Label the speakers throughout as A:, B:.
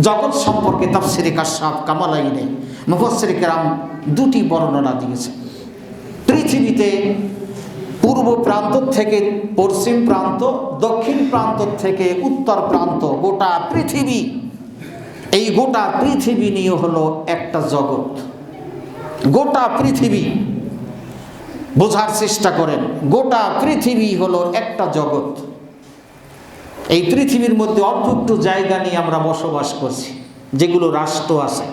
A: জগৎ সম্পর্কে তাফসিরে কাশফ কামালাইনে মুফাসসির কেরাম দুটি বর্ণনা দিয়েছে। পৃথিবীতে পূর্ব প্রান্ত থেকে পশ্চিম প্রান্ত, দক্ষিণ প্রান্ত থেকে উত্তর প্রান্ত, গোটা পৃথিবী, এই গোটা পৃথিবী নিয়ে হলো একটা জগৎ। গোটা পৃথিবী, বোঝার চেষ্টা করেন, গোটা পৃথিবী হলো একটা জগৎ। এই পৃথিবীর মধ্যে অল্প একটু জায়গা নিয়ে আমরা বসবাস করছি, যেগুলো রাষ্ট্র আছে।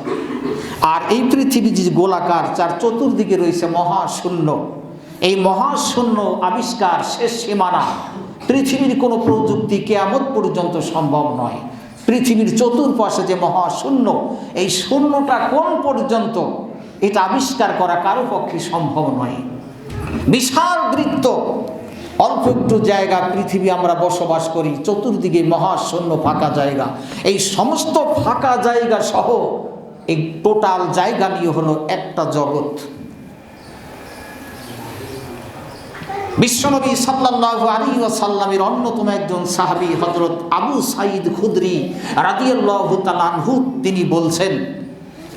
A: আর এই পৃথিবী যে গোলাকার, যার চতুর্দিকে রয়েছে মহাশূন্য, এই মহাশূন্য আবিষ্কার শেষ সীমানা। পৃথিবীর কোনো প্রযুক্তি কিয়ামত পর্যন্ত সম্ভব নয়। পৃথিবীর চতুর্পাশে যে মহাশূন্য, এই শূন্যটা কোন পর্যন্ত এটা আবিষ্কার করা কারো পক্ষে সম্ভব নয়। বিশাল বৃত্ত, অল্প একটু জায়গা পৃথিবী আমরা বসবাস করি, চতুর্দিকে মহাশূন্য ফাঁকা জায়গা। এই সমস্ত ফাঁকা জায়গা সহ এই টোটাল জায়গা নিয়ে হলো একটা জগৎ। বিশ্বনবী সাল্লাল্লাহু আলাইহি ওয়াসাল্লামের অন্যতম একজন সাহাবী হযরত আবু সাঈদ খুদরি রাদিয়াল্লাহু তাআলা আনহু তিনি বলছেন,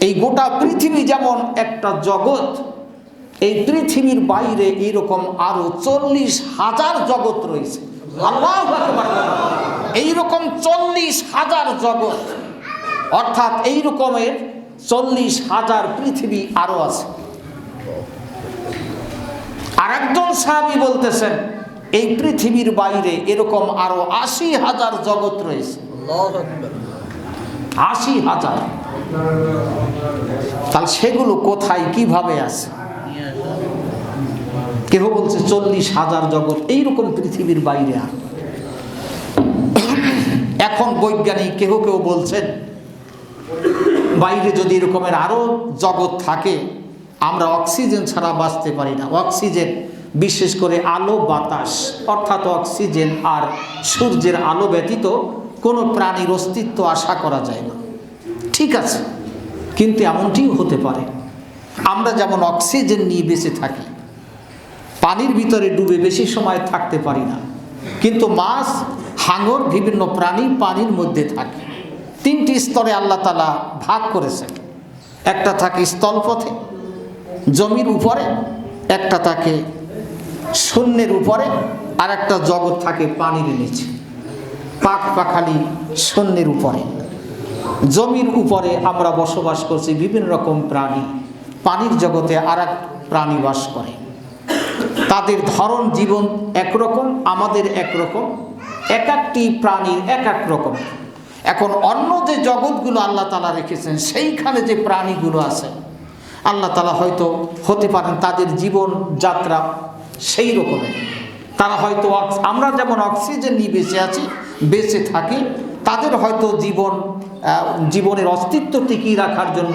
A: এই গোটা পৃথিবী যেমন একটা জগৎ, এই পৃথিবীর বাইরে এরকম আরো 40,000 জগৎ রয়েছে। আল্লাহু আকবার! এইরকম 40,000 জগৎ, অর্থাৎ এই রকমের 40,000 পৃথিবী আরো আছে। আর একজন সাহাবী বলতেছেন, এই পৃথিবীর বাইরে এরকম আরো 80,000 জগৎ রয়েছে। 80,000। তাহলে সেগুলো কোথায় কিভাবে আছে? কেউ বলছে 40,000 জগৎ এইরকম পৃথিবীর বাইরে। এখন বৈজ্ঞানিক কেউ কেউ বলছেন, বাইরে যদি এরকমের আরো জগৎ থাকে, আমরা অক্সিজেন ছাড়া বাঁচতে পারি না। অক্সিজেন, বিশেষ করে আলো বাতাস, অর্থাৎ অক্সিজেন আর সূর্যের আলো ব্যতীত কোনো প্রাণীর অস্তিত্ব আশা করা যায় না। ঠিক আছে, কিন্তু এমনটিও হতে পারে আমরা যেমন অক্সিজেন নিয়ে বেঁচে থাকি, পানির ভিতরে ডুবে বেশি সময় থাকতে পারি না, কিন্তু মাছ, হাঙর, বিভিন্ন প্রাণী পানির মধ্যে থাকে। 3টি স্তরে আল্লাহ তাআলা ভাগ করেছেন। একটা থাকে স্থলপথে, জমির উপরে, একটা থাকে শূন্যের উপরে, আর একটা জগৎ থাকে পানির নিচে, পাক পাখালি শূন্যের উপরে। জমির উপরে আমরা বসবাস করছি বিভিন্ন রকম প্রাণী, পানির জগতে আর এক প্রাণী বাস করে। তাদের ধরন জীবন একরকম, আমাদের একরকম, এক একটি প্রাণীর এক এক রকম। এখন অন্য যে জগৎগুলো আল্লাহ তাআলা রেখেছেন, সেইখানে যে প্রাণীগুলো আছে, আল্লাহ তাআলা হয়তো হতে পারেন তাদের জীবন যাত্রা সেই রকমের। তারা হয়তো আমরা যেমন অক্সিজেন নিয়ে বেঁচে আছি, বেঁচে থাকি, তাদের হয়তো জীবনের অস্তিত্ব টিকিয়ে রাখার জন্য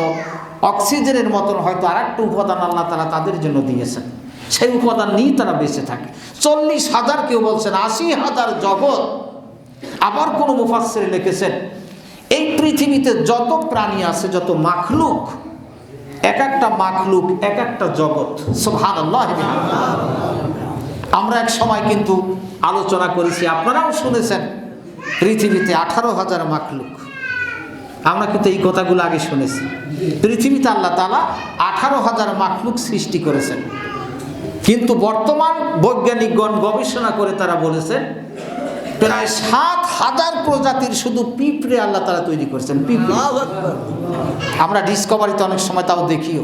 A: অক্সিজেনের মতন হয়তো আর একটা উপাদান আল্লাহ তাআলা তাদের জন্য দিয়েছেন, সেই উপাদান নিয়ে তারা বেঁচে থাকে। 40,000, কেউ বলছেন 80,000 জগৎ। আবার কোনো মুফাসসির লিখেছেন, এই পৃথিবীতে যত প্রাণী আছে, যত মাখলুক, এক একটা মাখলুক এক একটা জগৎ। সুবহানাল্লাহ। আমরা এক সময় কিন্তু আলোচনা করেছি, আপনারাও শুনেছেন, পৃথিবীতে 18,000 মাখলুক। আমরা কিন্তু এই কথাগুলো আগে শুনেছি। পৃথিবীতে আল্লাহ তাআলা 18,000 মাখলুক সৃষ্টি করেছেন, কিন্তু বর্তমান বৈজ্ঞানিকগণ গবেষণা করে তারা বলেছেন প্রায় 7,000 প্রজাতির শুধু পিঁপড়ে আল্লাহ তাআলা তৈরি করেছেন। পিঁপড়ে আমরা ডিসকভারিতে অনেক সময় তাও দেখিও,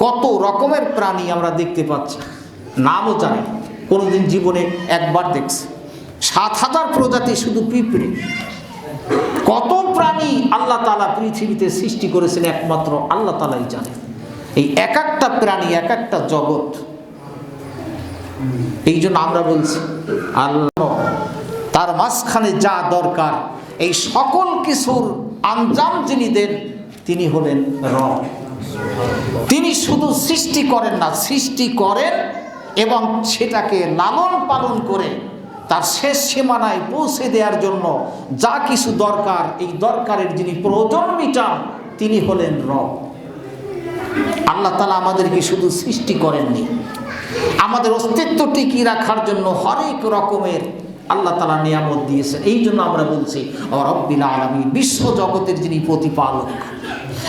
A: কত রকমের প্রাণী আমরা দেখতে পাচ্ছি, নামও জানি, কোনোদিন জীবনে একবার দেখছি। 7,000 প্রজাতি শুধু পিঁপড়ে। কত প্রাণী আল্লাহ তাআলা পৃথিবীতে সৃষ্টি করেছেন একমাত্র আল্লাহ তাআলাই জানেন। এই এক একটা প্রাণী এক একটা জগৎ। এই জন্য আমরা বলছি আল্লাহ তার মাঝখানে যা দরকার এই সকল কিছুর আঞ্জাম যিনি দেন তিনি হলেন রব। তিনি শুধু সৃষ্টি করেন না, সৃষ্টি করেন এবং সেটাকে লালন পালন করে তার শেষ সীমানায় পৌঁছে দেওয়ার জন্য যা কিছু দরকার, এই দরকারের যিনি প্রয়োজন মিটান তিনি হলেন রব। আল্লাহ তাআলা আমাদেরকে শুধু সৃষ্টি করেননি, আমাদের অস্তিত্ব টিকিয়ে রাখার জন্য হরেক রকমের আল্লাহ তাআলা নিয়ামত দিয়েছেন। এই জন্য আমরা বলছি রব্বিল আলামিন, বিশ্ব জগতের যিনি প্রতিপালক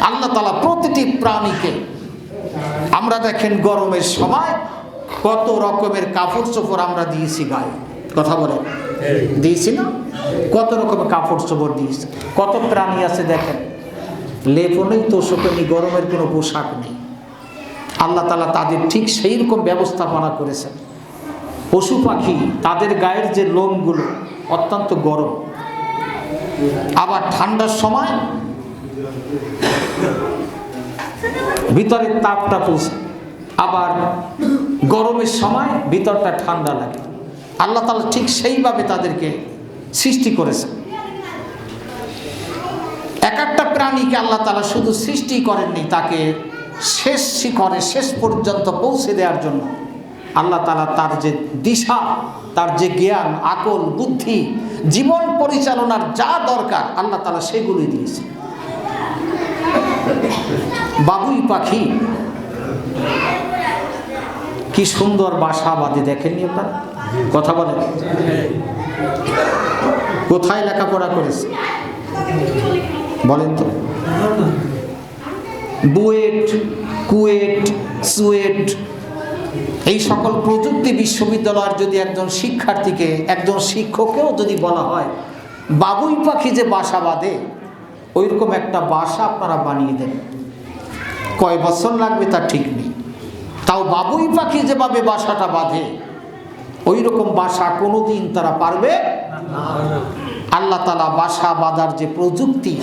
A: আল্লাহ তাআলা প্রতিটি প্রাণীকে। আমরা দেখেন গরমের সময় কত রকমের কাপড় চোপড় আমরা দিয়েছি গায়ে, কথা বলে দিয়েছি না? কত রকমের কাপড় চোপড় দিয়েছি। কত প্রাণী আছে দেখেন, লেপও নেই, তোষকও নেই, গরমের কোনো পোশাক নেই। আল্লাহ তাআলা তাদের ঠিক সেই রকম ব্যবস্থাপনা করেছেন। পশু পাখি তাদের গায়ের যে লোমগুলো অত্যন্ত গরম, আবার ঠান্ডার সময় ভিতরের তাপটা পৌঁছে, আবার গরমের সময় ভিতরটা ঠান্ডা লাগে। আল্লাহ তাআলা ঠিক সেইভাবে তাদেরকে সৃষ্টি করেছেন। এক একটা প্রাণীকে আল্লাহ তাআলা শুধু সৃষ্টি করেননি, তাকে শেষ শিখরে শেষ পর্যন্ত পৌঁছে দেওয়ার জন্য আল্লাহ তাআলা তার যে দিশা, তার যে জ্ঞান, আকল, বুদ্ধি, জীবন পরিচালনার যা দরকার আল্লাহ তাআলা সেগুলোই দিয়েছে। বাবুই পাখি কি সুন্দর বাসা বাঁধে, দেখেননি আপনারা? কথা বলেন, কোথায় লেখাপড়া করেছে বলেন তো? বুয়েট, কুয়েট, সুয়েট, এই সকল প্রযুক্তি বিশ্ববিদ্যালয়ের যদি একজন শিক্ষার্থীকে, একজন শিক্ষককেও যদি বলা হয় বাবুই পাখি যে বাসা বাঁধে, ওইরকম একটা বাসা আপনারা বানিয়ে দেন, কয় বছর লাগবে তা ঠিক নেই। তাও বাবুই পাখি যেভাবে বাসাটা বাঁধে ওই রকম বাসা কোনোদিন তারা পারবে না। আল্লাহ তাআলা বাসা বাঁধার যে প্রযুক্তি,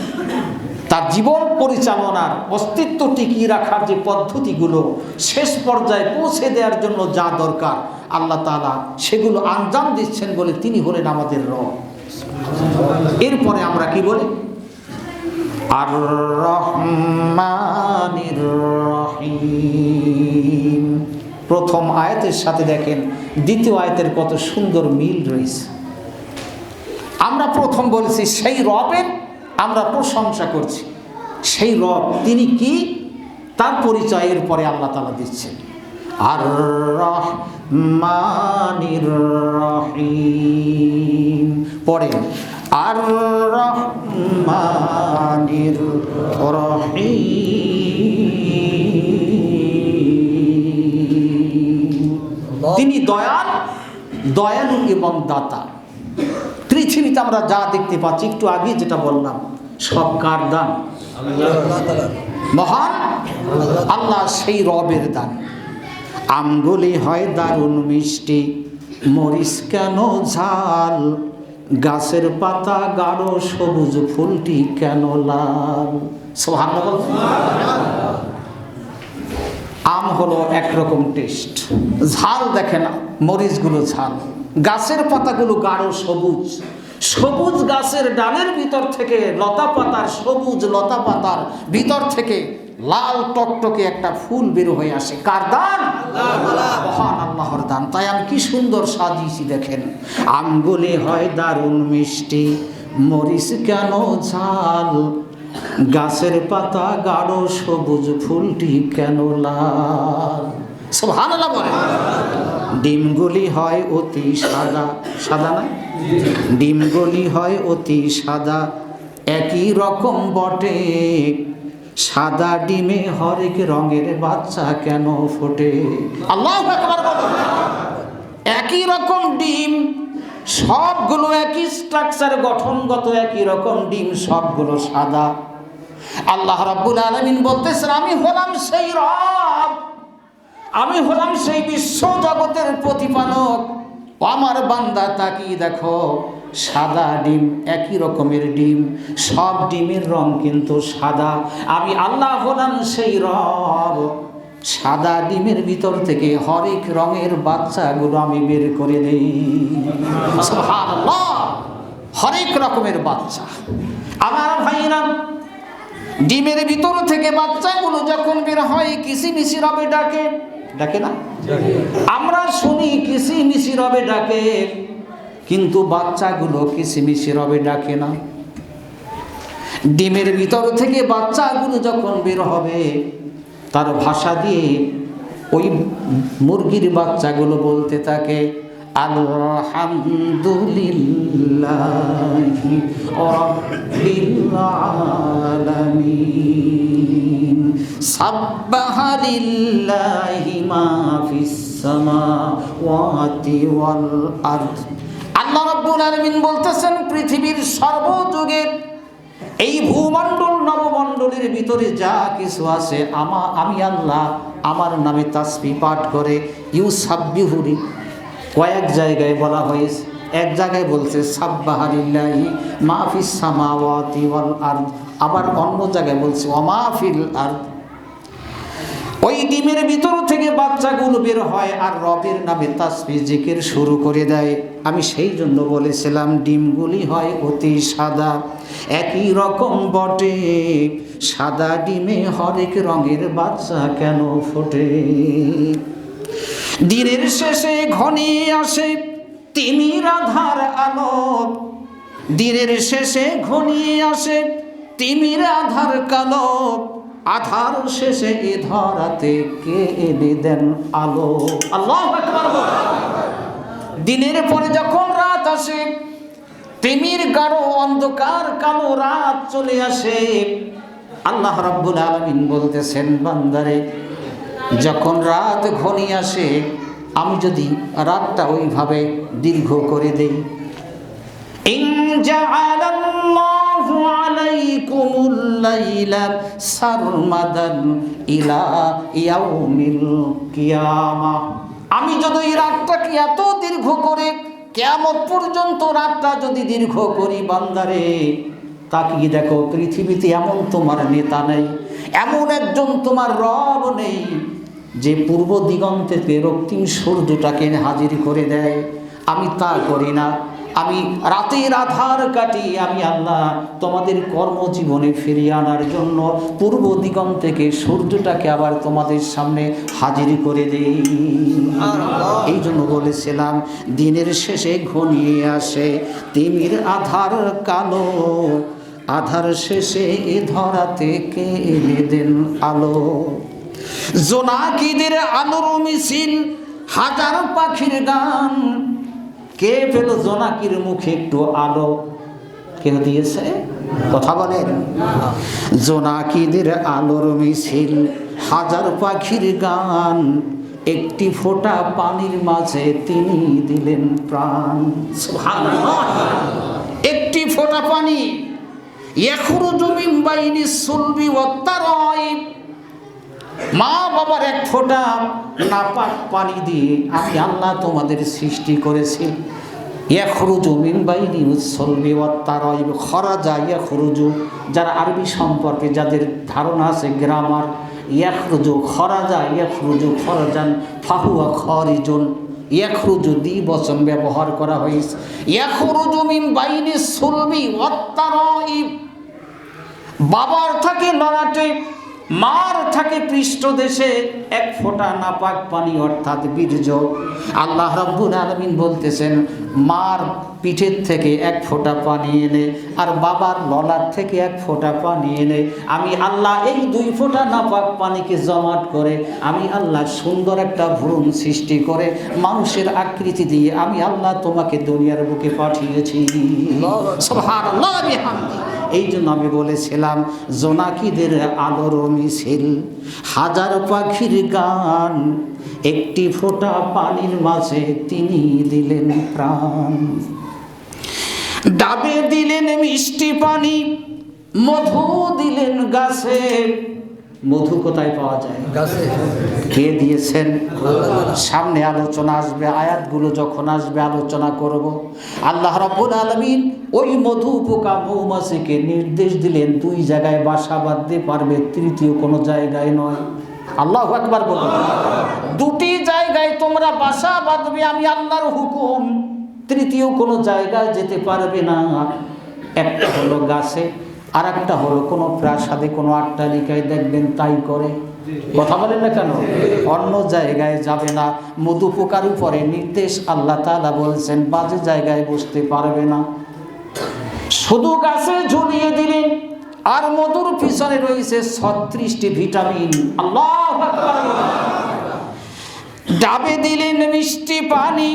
A: তার জীবন পরিচালনার, অস্তিত্ব টিকিয়ে রাখার যে পদ্ধতিগুলো, শেষ পর্যায়ে পৌঁছে দেওয়ার জন্য যা দরকার আল্লাহ তাআলা সেগুলো আঞ্জাম দিচ্ছেন বলে তিনি হলেন আমাদের রব। এরপরে আমরা কি বলি? আর রহমানির রহিম। প্রথম আয়াতের সাথে দেখেন দ্বিতীয় আয়াতের কত সুন্দর মিল রয়েছে। আমরা প্রথম বলেছি সেই রবের আমরা প্রশংসা করছি, সেই রব তিনি কি তার পরিচয়ের পরে আল্লাহ তাআলা দিচ্ছেন আর রহমানির রহিম। পরে আর রহমানির রহিম। তিনি দয়াল, দয়ালু এবং দাতা। পৃথিবীতে আমরা যা দেখতে পাচ্ছি, একটু আগে যেটা বললাম, সব কার দান? মহান আল্লাহ, সেই রবের দান। আমগুলি হয় দারুণ মিষ্টি, মরিচ কেন ঝাল, গাছের পাতা গাঢ় সবুজ, ফুলটি কেন লাল। সুবহানাল্লাহ। আম হলো একরকম টেস্ট, ঝাল দেখেন, মরিচগুলো ঝাল, গাছের পাতাগুলো গাঢ় সবুজ, সবুজ গাছের ডালের ভিতর থেকে লতা পাতার, সবুজ লতা পাতার ভিতর থেকে লাল টকটকে একটা ফুল বের হয়ে আসে। কার দান? মহান আল্লাহর দান। তাই আমি কি সুন্দর সাজিয়েছি দেখেন। আমগুলি হয় দারুণ মিষ্টি, মরিচ কেন ঝাল, গাছের পাতা গাঢ় সবুজ, ফুলটি কেন লাল। সুবহানাল্লাহ বলে। ডিমগুলি হয় অতি সাদা, সাদা না? ডিমগুলি হয় অতি সাদা, একই রকম বটে, সাদা ডিমে হরেক রঙের বাচ্চা কেন ফোটে। আল্লাহু আকবার বলো। একই রকম ডিম, সবগুলো একই স্ট্রাকচার, গঠনগত একই রকম ডিম, সবগুলো সাদা। আল্লাহ রাব্বুল আলামিন বলতেছেন আমি হলাম সেই রব, আমি হলাম সেই বিশ্ব জগতের প্রতিপালক। আমার বান্দা তাকিয়ে দেখো, সাদা ডিম, একই রকমের ডিম, সব ডিমের রং কিন্তু সাদা। আমি আল্লাহ হলাম সেই রব, সাদা ডিমের ভিতর থেকে হরেক রঙের বাচ্চাগুলো আমি বের করে দেই। সুবহানাল্লাহ। হরেক রকমের বাচ্চা। আমার ভাইরা, ডিমের ভিতর থেকে বাচ্চাগুলো যখন বের হয় কিসিমিসি রবে ডাকে, ডাকে না? আমরা শুনি কিসিমিসি রবে ডাকে, কিন্তু বাচ্চাগুলো কিসিমিসি রবে ডাকে না। ডিমের ভিতর থেকে বাচ্চাগুলো যখন বের হবে, তার ভাষা দিয়ে ওই মুরগির বাচ্চাগুলো বলতে থাকে আলহামদুলিল্লাহি রাব্বিল আলামিন সাব্বাহা লিল্লাহি মা ফিস সামাওয়াতি ওয়াল আরদ। আল্লাহ রাব্বুল আলামিন বলতেছেন, পৃথিবীর সর্বযুগে এই ভূমণ্ডল নবমণ্ডলের ভিতরে যা কিছু আছে আমি আল্লাহ আমার নামে তাসবিহ পাঠ করে। ইউসাব্বিহুরি কয়েক জায়গায় বলা হয়েছে, এক জায়গায় বলছে সাব্বাহা লিল্লাহি মা ফিস সামাওয়াতি ওয়াল আরদ, আবার অন্য জায়গায় বলছে ওয়া মা ফিল আরদ। ওই ডিমের ভিতর থেকে বাচ্চাগুলো বের হয় আর রবের নামে তাসবিহ জিকির শুরু করে দেয়। আমি সেই জন্য বলেছিলাম ডিমগুলি হয় অতি সাদা, একই রকম বটে, সাদা ডিমে হরেক রঙের বাচ্চা কেন ফোটে। দিনের শেষে ঘনিয়ে আসে তিমির আধার আলো, দিনের শেষে ঘনিয়ে আসে তিমির আধার কালো, আধার শেষে এ ধরাতে কে এনে দেন আলো। আল্লাহু আকবার। দিনের পরে যখন রাত আসে, তিমির গাঢ় অন্ধকার কালো রাত চলে আসে, আল্লাহ রাব্বুল আলামিন বলতেছেন, বান্দারে যখন রাত ঘনিয়ে আসে আমি যদি রাতটা ওইভাবে দীর্ঘ করে দেই, ইন জাআলাল্লাহু আলাইকুমুল লাইলা সারমাদান ইলা ইয়াউমিল কিয়ামাহ, আমি যদি এই রাতটাকে এত দীর্ঘ করে কিয়ামত পর্যন্ত রাতটা যদি দীর্ঘ করি, বান্দারে তাকিয়ে দেখো পৃথিবীতে এমন তোমার নেতা নেই, এমন একজন তোমার রব নেই যে পূর্ব দিগন্তেতে রক্তিম সূর্যটাকে হাজির করে দেয়। আমি তা করি না, আমি রাতের আধার কাটি, আমি আল্লাহ তোমাদের কর্মজীবনে ফিরিয়ে আনার জন্য পূর্ব দিগন্ত থেকে সূর্যটাকে আবার তোমাদের সামনে হাজির করে দেই। এই জন্য বলেছিলাম দিনের শেষে ঘনিয়ে আসে তিমির আধার কালো, আধার শেষে এ ধরাতে কে এনে দেন আলো। জোনাকিদের আলোর মিছিল, হাজার পাখির গান, কে পেল জোনাকির মুখে একটু আলো? কেউ দিয়েছে? কথা বলেন। জোনাকিদের আলোর মিছিল, হাজার পাখির গান, একটি ফোঁটা পানির মাঝে তিনি দিলেন প্রাণ। সুবহানাল্লাহ। একটি ফোঁটা পানি, ইয়াখরুজু মিন বাইনিস সুলবি ওয়াত তারাইব, মা বাবার এক ফোঁটা নাপাক পানি দিয়ে আমি আল্লাহ তোমাদের সৃষ্টি করেছি। ইয়াখরুজু মিন বাইনিস সুলবি ওয়াত তারাইব, খরাজা ইয়াখরুজু, যারা আরবি সম্পর্কে যাদের ধারণা আছে গ্রামার, ইয়াখরুজু খরাজা ইয়াখরুজু খরাজান ফাহুয়া খারিজুন, ইয়াখরুজু দ্বিবচন ব্যবহার করা হয়েছে। ইয়াখরুজু মিন বাইনিস সুলবি ওয়াত তারাইব, বাবার থাকে ললাটে, মার থাকে পৃষ্ঠদেশে এক ফোঁটা নাপাক পানি অর্থাৎ বীর্য। আল্লাহ রাব্বুল আলামিন বলতেছেন, মার পিঠের থেকে এক ফোঁটা পানি এনে আর বাবার ললাট থেকে এক ফোঁটা পানি এনে আমি আল্লাহ এই দুই ফোঁটা নাপাক পানিকে জমাট করে আমি আল্লাহ সুন্দর একটা ভ্রূণ সৃষ্টি করে মানুষের আকৃতি দিয়ে আমি আল্লাহ তোমাকে দুনিয়ার বুকে পাঠিয়েছি। সুবহানাল্লাহ বিহামদি। এই জন্য আমি বলেছিলাম জোনাকিদের আলোর মিছিল, হাজার পাখির গান, একটি ফোঁটা পানির মাঝে তিনি দিলেন প্রাণ। ডাবে দিলেন মিষ্টি পানি, মধু দিলেন গাছে। মধু কোথায় পাওয়া যায়? গাছে। কে দিয়েছেন? সামনে আলোচনা আসবে, আয়াতগুলো যখন আসবে আলোচনা করব। আল্লাহ রাব্বুল আলামিন ওই মধু পোকা মৌমাছিকে নির্দেশ দিলেন দুই জায়গায় বাসা বাঁধতে পারবে, তৃতীয় কোনো জায়গায় নয়। আল্লাহু আকবার বলুন। দুটি জায়গায় তোমরা বাসা বাঁধবে, আমি আল্লাহর হুকুম, তৃতীয় কোনো জায়গায় যেতে পারবে না। একটা হলো গাছে, আর একটা হলো কোনো প্রাসাদে, কোনো অট্টালিকায় দেখবেন তাই করে। কথা বলেন না কেন? অন্য জায়গায় যাবে না। মধু পোকার উপরে নির্দেশ আল্লাহ তাআলা বলছেন বাজে জায়গায় বসতে পারবে না। শুধু গাছে ঝুলিয়ে দিলেন, আর মধুর পিছনে রয়েছে 36টি ভিটামিন। আল্লাহু আকবার। ডাবে দিলেন মিষ্টি পানি,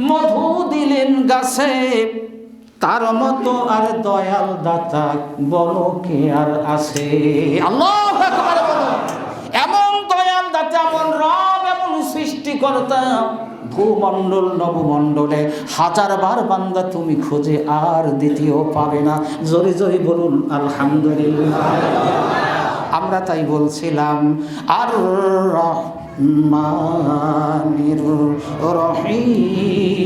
A: মধু দিলেন গাছে, তার মতো আর দয়াল দাতা বলো কে আর আছে? আল্লাহু আকবার বলো। এমন দয়াল দাতা, এমন রব, এমন সৃষ্টিকর্তা ভূমণ্ডল নবমণ্ডলে হাজারবার বান্দা তুমি খুঁজে আর দ্বিতীয় পাবে না। জোরে জোরে বলুন আলহামদুলিল্লাহ। আমরা তাই বলছিলাম আর রহমানির রহিম।